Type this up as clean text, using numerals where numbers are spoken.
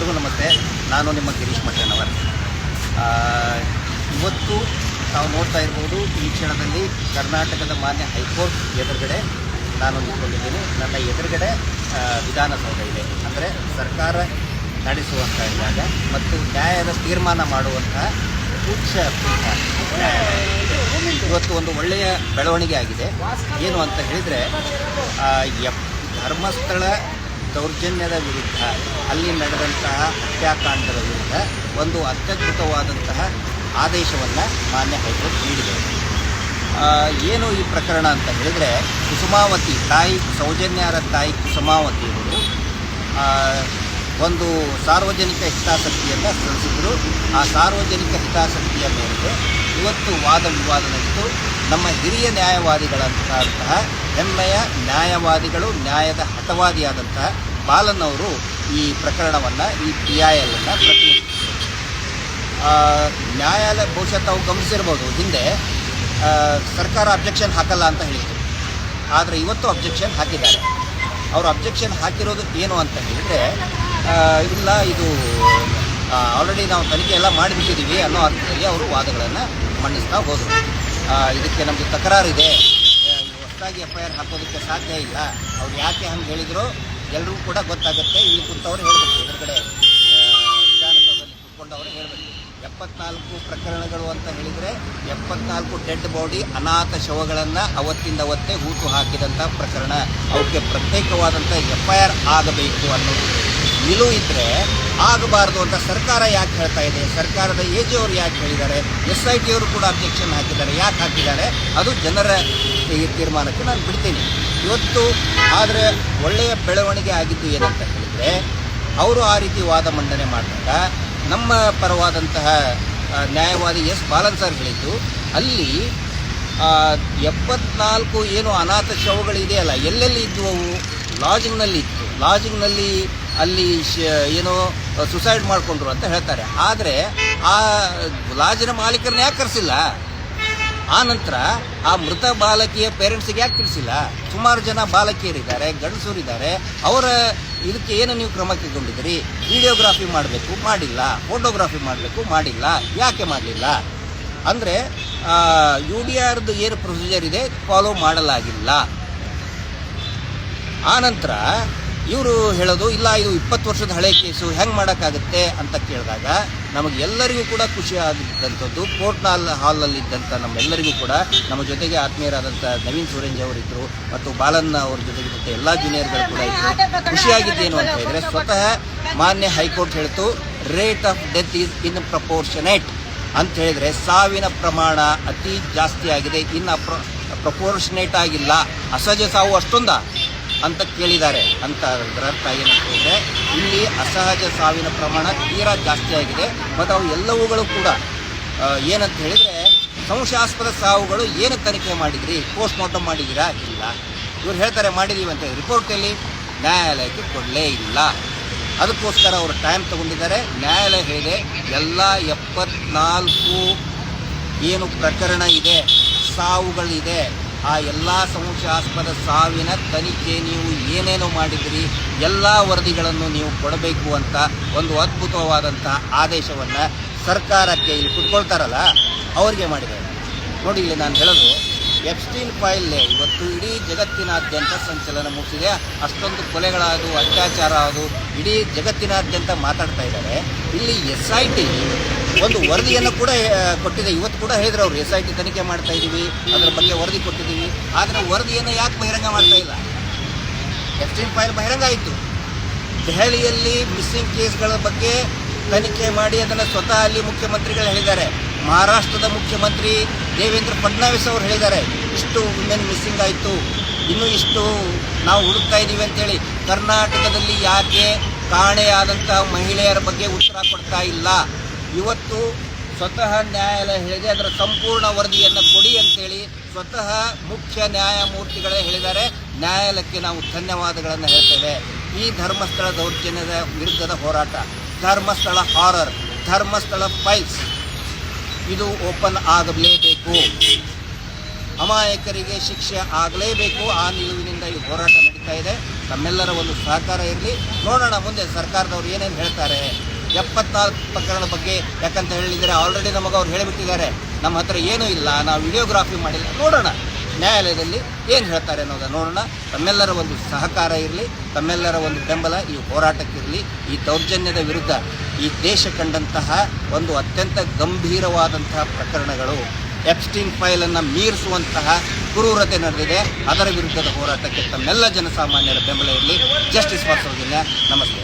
ಎಲ್ಲರಿಗೂ ನಮಸ್ತೆ. ನಾನು ನಿಮ್ಮ ಗಿರೀಶ್ ಮಠನವರ್. ಇವತ್ತು ನಾವು ನೋಡ್ತಾ ಇರ್ಬೋದು, ಈ ಕ್ಷಣದಲ್ಲಿ ಕರ್ನಾಟಕದ ಮಾನ್ಯ ಹೈಕೋರ್ಟ್ ಎದುರುಗಡೆ ನಾನು ನಿಂತ್ಕೊಂಡಿದ್ದೀನಿ. ನನ್ನ ಎದುರುಗಡೆ ವಿಧಾನಸೌಧ ಇದೆ. ಅಂದರೆ ಸರ್ಕಾರ ನಡೆಸುವಂಥ ಜಾಗ ಮತ್ತು ನ್ಯಾಯದ ತೀರ್ಮಾನ ಮಾಡುವಂತಹ ಉಚ್ಚ ಪೀಠ ನ್ಯಾಯಾಲಯ. ಇವತ್ತು ಒಂದು ಒಳ್ಳೆಯ ಬೆಳವಣಿಗೆ ಆಗಿದೆ. ಏನು ಅಂತ ಹೇಳಿದರೆ, ಧರ್ಮಸ್ಥಳ ದೌರ್ಜನ್ಯದ ವಿರುದ್ಧ, ಅಲ್ಲಿ ನಡೆದಂತಹ ಹತ್ಯಾಕಾಂಡದ ವಿರುದ್ಧ ಒಂದು ಅತ್ಯದ್ಭುತವಾದಂತಹ ಆದೇಶವನ್ನು ಮಾನ್ಯ ಹೈಕೋರ್ಟ್ ನೀಡಿದೆ. ಏನು ಈ ಪ್ರಕರಣ ಅಂತ ಹೇಳಿದರೆ, ಕುಸುಮಾವತಿ ತಾಯಿ, ಸೌಜನ್ಯರ ತಾಯಿ ಕುಸುಮಾವತಿ ಅವರು ಒಂದು ಸಾರ್ವಜನಿಕ ಹಿತಾಸಕ್ತಿಯನ್ನು ಸಲ್ಲಿಸಿದ್ರು. ಆ ಸಾರ್ವಜನಿಕ ಹಿತಾಸಕ್ತಿಯ ಮೇರೆಗೆ ಇವತ್ತು ವಾದ ವಿವಾದ ನಡೆಯಿತು. ನಮ್ಮ ಹಿರಿಯ ನ್ಯಾಯವಾದಿಗಳಂತಹ ಹೆಮ್ಮೆಯ ನ್ಯಾಯವಾದಿಗಳು, ನ್ಯಾಯದ ಹಠವಾದಿಯಾದಂತಹ ಬಾಲನ್ ಅವರು ಈ ಪ್ರಕರಣವನ್ನು, ಈ PIL ಪ್ರತಿನಿಧಿಸಿದರು. ನ್ಯಾಯಾಲಯ ಬಹುಶಃ ತಾವು ಗಮನಿಸಿರ್ಬೋದು, ಹಿಂದೆ ಸರ್ಕಾರ ಅಬ್ಜೆಕ್ಷನ್ ಹಾಕಲ್ಲ ಅಂತ ಹೇಳಿದರು. ಆದರೆ ಇವತ್ತು ಅಬ್ಜೆಕ್ಷನ್ ಹಾಕಿದ್ದಾರೆ. ಅವರು ಅಬ್ಜೆಕ್ಷನ್ ಹಾಕಿರೋದು ಏನು ಅಂತ ಹೇಳಿದರೆ, ಇಲ್ಲ ಇದು ಆಲ್ರೆಡಿ ನಾವು ತನಿಖೆ ಎಲ್ಲ ಮಾಡಿಬಿಟ್ಟಿದ್ದೀವಿ ಅನ್ನೋ ಅರ್ಥದಲ್ಲಿ ಅವರು ವಾದಗಳನ್ನು ಮಂಡಿಸ್ತಾ ಹೋದರು. ಇದಕ್ಕೆ ನಮ್ಮದು ತಕರಾರಿದೆ, ಹೊಸದಾಗಿ FIR ಹಾಕೋದಕ್ಕೆ ಸಾಧ್ಯ ಇಲ್ಲ. ಅವ್ರು ಯಾಕೆ ಹಂಗೆ ಹೇಳಿದ್ರು ಎಲ್ಲರಿಗೂ ಕೂಡ ಗೊತ್ತಾಗುತ್ತೆ. ಇಲ್ಲಿ ಕೂತವ್ರು ಹೇಳಬೇಕು, ಎದುರುಗಡೆ ವಿಧಾನಸೌಧದಲ್ಲಿ ಕೂತ್ಕೊಂಡವರು ಹೇಳಬೇಕು. 74 ಪ್ರಕರಣಗಳು ಅಂತ ಹೇಳಿದರೆ 74 ಡೆಡ್ ಬಾಡಿ, ಅನಾಥ ಶವಗಳನ್ನು ಅವತ್ತಿಂದ ಅವತ್ತೇ ಹೂತು ಹಾಕಿದಂಥ ಪ್ರಕರಣ. ಅವಕ್ಕೆ ಪ್ರತ್ಯೇಕವಾದಂಥ FIR ಆಗಬೇಕು ಅನ್ನೋದು ನಿಲುವು ಇದ್ದರೆ ಆಗಬಾರ್ದು ಅಂತ ಸರ್ಕಾರ ಯಾಕೆ ಹೇಳ್ತಾ ಇದೆ? ಸರ್ಕಾರದ AG ಅವರು ಯಾಕೆ ಹೇಳಿದ್ದಾರೆ? SIT ಅವರು ಕೂಡ ಅಬ್ಜೆಕ್ಷನ್ ಹಾಕಿದ್ದಾರೆ. ಯಾಕೆ ಹಾಕಿದ್ದಾರೆ? ಅದು ಜನರ ತೀರ್ಮಾನಕ್ಕೆ ನಾನು ಬಿಡ್ತೀನಿ. ಇವತ್ತು ಆದರೆ ಒಳ್ಳೆಯ ಬೆಳವಣಿಗೆ ಆಗಿದ್ದು ಏನಂತ ಹೇಳಿದರೆ, ಅವರು ಆ ರೀತಿ ವಾದ ಮಂಡನೆ ಮಾಡಿದಾಗ ನಮ್ಮ ಪರವಾದಂತಹ ನ್ಯಾಯವಾದಿ ಬಾಲನ್ ಸರ್ ಹೇಳಿದ್ದು, ಅಲ್ಲಿ 74 ಏನು ಅನಾಥ ಶವಗಳಿದೆಯಲ್ಲ, ಎಲ್ಲೆಲ್ಲಿ ಇದ್ದವು ಅವು? ಲಾಜಿಂಗ್ನಲ್ಲಿ ಇತ್ತು. ಲಾಜಿಂಗ್ನಲ್ಲಿ ಅಲ್ಲಿ ಏನೋ ಸುಸೈಡ್ ಮಾಡಿಕೊಂಡ್ರು ಅಂತ ಹೇಳ್ತಾರೆ. ಆದರೆ ಆ ಲಾಜಿನ ಮಾಲೀಕರನ್ನ ಯಾಕೆ ಕರೆಸಿಲ್ಲ? ಆ ನಂತರ ಆ ಮೃತ ಬಾಲಕಿಯ ಪೇರೆಂಟ್ಸಿಗೆ ಯಾಕೆ ತಿಳಿಸಿಲ್ಲ? ಸುಮಾರು ಜನ ಬಾಲಕಿಯರಿದ್ದಾರೆ, ಗಂಡಸರಿದ್ದಾರೆ. ಅವರ ಇದಕ್ಕೆ ಏನು ನೀವು ಕ್ರಮ ಕೈಗೊಂಡಿದ್ದೀರಿ? ವಿಡಿಯೋಗ್ರಾಫಿ ಮಾಡಬೇಕು, ಮಾಡಿಲ್ಲ. ಫೋಟೋಗ್ರಾಫಿ ಮಾಡಬೇಕು, ಮಾಡಿಲ್ಲ. ಯಾಕೆ ಮಾಡಲಿಲ್ಲ? ಅಂದರೆ UDRದು ಏನು ಪ್ರೊಸೀಜರ್ ಇದೆ ಫಾಲೋ ಮಾಡಲಾಗಿಲ್ಲ. ಆ ನಂತರ ಇವರು ಹೇಳೋದು, ಇಲ್ಲ ಇದು 20 ವರ್ಷದ ಹಳೆ ಕೇಸು, ಹೆಂಗೆ ಮಾಡೋಕ್ಕಾಗುತ್ತೆ ಅಂತ ಕೇಳಿದಾಗ ನಮಗೆ ಎಲ್ಲರಿಗೂ ಕೂಡ ಖುಷಿ ಆಗಿದ್ದಂಥದ್ದು, ಕೋರ್ಟ್ನ ಹಾಲಲ್ಲಿದ್ದಂಥ ನಮ್ಮೆಲ್ಲರಿಗೂ ಕೂಡ, ನಮ್ಮ ಜೊತೆಗೆ ಆತ್ಮೀಯರಾದಂಥ ನವೀನ್ ಸೂರಂಜ್ ಅವರಿದ್ದರು ಮತ್ತು ಬಾಲನ್ ಅವ್ರ ಜೊತೆಗಿದ್ದಂಥ ಎಲ್ಲ ಜೂನಿಯರ್ಗಳು ಕೂಡ ಇದ್ದರು. ಖುಷಿಯಾಗಿದ್ದೇನು ಅಂತ ಹೇಳಿದರೆ, ಸ್ವತಃ ಮಾನ್ಯ ಹೈಕೋರ್ಟ್ ಹೇಳ್ತು, rate of death is in proportionate ಅಂತ ಹೇಳಿದರೆ ಸಾವಿನ ಪ್ರಮಾಣ ಅತಿ ಜಾಸ್ತಿ ಆಗಿದೆ, ಇನ್ನು ಪ್ರಪೋರ್ಷನೇಟ್ ಆಗಿಲ್ಲ. ಅಸಹಜ ಸಾವು ಅಷ್ಟೊಂದ ಅಂತ ಕೇಳಿದ್ದಾರೆ. ಅಂತ ಅದರ ಅರ್ಥ ಏನಂತ ಹೇಳಿದರೆ, ಇಲ್ಲಿ ಅಸಹಜ ಸಾವಿನ ಪ್ರಮಾಣ ತೀರಾ ಜಾಸ್ತಿ ಆಗಿದೆ. ಮತ್ತು ಅವು ಎಲ್ಲವುಗಳು ಕೂಡ ಏನಂತ ಹೇಳಿದರೆ, ಸಂಶಯಾಸ್ಪದ ಸಾವುಗಳು ಏನು ತನಿಖೆ ಮಾಡಿದ್ರಿ? ಪೋಸ್ಟ್ ಮಾರ್ಟಮ್ ಮಾಡಿದ್ದೀರಾ? ಇಲ್ಲ. ಇವ್ರು ಹೇಳ್ತಾರೆ ಮಾಡಿದ್ದೀವಿ ಅಂತ. ರಿಪೋರ್ಟಲ್ಲಿ ನ್ಯಾಯಾಲಯಕ್ಕೆ ಕೊಡಲೇ ಇಲ್ಲ. ಅದಕ್ಕೋಸ್ಕರ ಅವರು ಟೈಮ್ ತಗೊಂಡಿದ್ದಾರೆ. ನ್ಯಾಯಾಲಯ ಹೇಳಿದೆ, ಎಲ್ಲ 74 ಏನು ಪ್ರಕರಣ ಇದೆ, ಸಾವುಗಳಿದೆ, ಆ ಎಲ್ಲ ಸಂಶಯಾಸ್ಪದ ಸಾವಿನ ತನಿಖೆ ನೀವು ಏನೇನೋ ಮಾಡಿದಿರಿ, ಎಲ್ಲ ವರದಿಗಳನ್ನು ನೀವು ಕೊಡಬೇಕು ಅಂತ ಒಂದು ಅದ್ಭುತವಾದಂಥ ಆದೇಶವನ್ನು ಸರ್ಕಾರಕ್ಕೆ, ಇಲ್ಲಿ ಕುತ್ಕೊಳ್ತಾರಲ್ಲ ಅವರಿಗೆ ಮಾಡಿದ್ದಾರೆ. ನೋಡಿ, ಇಲ್ಲಿ ನಾನು ಹೇಳೋದು, ಎಪ್ಸ್ಟೀನ್ ಫೈಲ್ ಇವತ್ತು ಇಡೀ ಜಗತ್ತಿನಾದ್ಯಂತ ಸಂಚಲನ ಮೂಡಿಸಿದೆ. ಅಷ್ಟೊಂದು ಕೊಲೆಗಳಾದವು, ಅತ್ಯಾಚಾರ ಆದವು, ಇಡೀ ಜಗತ್ತಿನಾದ್ಯಂತ ಮಾತಾಡ್ತಾ ಇದ್ದಾರೆ. ಇಲ್ಲಿ SIT ಒಂದು ವರದಿಯನ್ನು ಕೂಡ ಕೊಟ್ಟಿದೆ. ಇವತ್ತು ಕೂಡ ಹೇಳಿದ್ರು ಅವರು, SIT ತನಿಖೆ ಮಾಡ್ತಾ ಇದ್ದೀವಿ, ಅದರ ಬಗ್ಗೆ ವರದಿ ಕೊಟ್ಟಿದ್ದೀವಿ. ಆದರೆ ವರದಿಯನ್ನು ಯಾಕೆ ಬಹಿರಂಗ ಮಾಡ್ತಾ ಇಲ್ಲ? ಎಪ್ಸ್ಟೀನ್ ಫೈಲ್ ಬಹಿರಂಗ ಆಯಿತು. ದೆಹಲಿಯಲ್ಲಿ ಮಿಸ್ಸಿಂಗ್ ಕೇಸ್ಗಳ ಬಗ್ಗೆ ತನಿಖೆ ಮಾಡಿ ಅದನ್ನು ಸ್ವತಃ ಅಲ್ಲಿ ಮುಖ್ಯಮಂತ್ರಿಗಳು ಹೇಳಿದ್ದಾರೆ. ಮಹಾರಾಷ್ಟ್ರದ ಮುಖ್ಯಮಂತ್ರಿ ದೇವೇಂದ್ರ ಫಡ್ನವೀಸ್ ಅವರು ಹೇಳಿದ್ದಾರೆ, ಇಷ್ಟು ವುಮೆನ್ ಮಿಸ್ಸಿಂಗ್ ಆಯಿತು, ಇನ್ನೂ ಇಷ್ಟು ನಾವು ಹುಡುಕ್ತಾ ಇದ್ದೀವಿ ಅಂತೇಳಿ. ಕರ್ನಾಟಕದಲ್ಲಿ ಯಾಕೆ ಕಾಣೆಯಾದಂಥ ಮಹಿಳೆಯರ ಬಗ್ಗೆ ಉತ್ತರ ಕೊಡ್ತಾ ಇಲ್ಲ? ಇವತ್ತು ಸ್ವತಃ ನ್ಯಾಯಾಲಯ ಹೇಳಿದೆ, ಅದರ ಸಂಪೂರ್ಣ ವರದಿಯನ್ನು ಕೊಡಿ ಅಂತೇಳಿ ಸ್ವತಃ ಮುಖ್ಯ ನ್ಯಾಯಮೂರ್ತಿಗಳೇ ಹೇಳಿದ್ದಾರೆ. ನ್ಯಾಯಾಲಯಕ್ಕೆ ನಾವು ಧನ್ಯವಾದಗಳನ್ನು ಹೇಳ್ತೇವೆ. ಈ ಧರ್ಮಸ್ಥಳ ದೌರ್ಜನ್ಯದ ವಿರುದ್ಧದ ಹೋರಾಟ, ಧರ್ಮಸ್ಥಳ ಹಾರರ್, ಧರ್ಮಸ್ಥಳ ಫೈಲ್ಸ್, ಇದು ಓಪನ್ ಆಗಲೇಬೇಕು. ಅಮಾಯಕರಿಗೆ ಶಿಕ್ಷೆ ಆಗಲೇಬೇಕು. ಆ ನಿಲುವಿನಿಂದ ಈ ಹೋರಾಟ ನಡೀತಾ ಇದೆ. ತಮ್ಮೆಲ್ಲರ ಒಂದು ಸಹಕಾರ ಇರಲಿ. ನೋಡೋಣ ಮುಂದೆ ಸರ್ಕಾರದವ್ರು ಏನೇನು ಹೇಳ್ತಾರೆ. 74 ಪ್ರಕರಣದ ಬಗ್ಗೆ ಯಾಕಂತ ಹೇಳಿದರೆ ಆಲ್ರೆಡಿ ನಮಗೆ ಅವ್ರು ಹೇಳಿಬಿಟ್ಟಿದ್ದಾರೆ, ನಮ್ಮ ಹತ್ರ ಏನೂ ಇಲ್ಲ, ನಾವು ವಿಡಿಯೋಗ್ರಾಫಿ ಮಾಡಿಲ್ಲ. ನೋಡೋಣ ನ್ಯಾಯಾಲಯದಲ್ಲಿ ಏನು ಹೇಳ್ತಾರೆ ಅನ್ನೋದನ್ನು ನೋಡೋಣ. ತಮ್ಮೆಲ್ಲರ ಒಂದು ಸಹಕಾರ ಇರಲಿ, ತಮ್ಮೆಲ್ಲರ ಒಂದು ಬೆಂಬಲ ಈ ಹೋರಾಟಕ್ಕಿರಲಿ. ಈ ದೌರ್ಜನ್ಯದ ವಿರುದ್ಧ ಈ ದೇಶ ಕಂಡಂತಹ ಒಂದು ಅತ್ಯಂತ ಗಂಭೀರವಾದಂತಹ ಪ್ರಕರಣಗಳು, ಎಪ್ಸ್ಟೀನ್ ಫೈಲನ್ನು ಮೀರಿಸುವಂತಹ ಕ್ರೂರತೆ ನಡೆದಿದೆ. ಅದರ ವಿರುದ್ಧದ ಹೋರಾಟಕ್ಕೆ ತಮ್ಮೆಲ್ಲ ಜನಸಾಮಾನ್ಯರ ಬೆಂಬಲ ಇರಲಿ. Justice for Soujanya. ನಮಸ್ತೆ.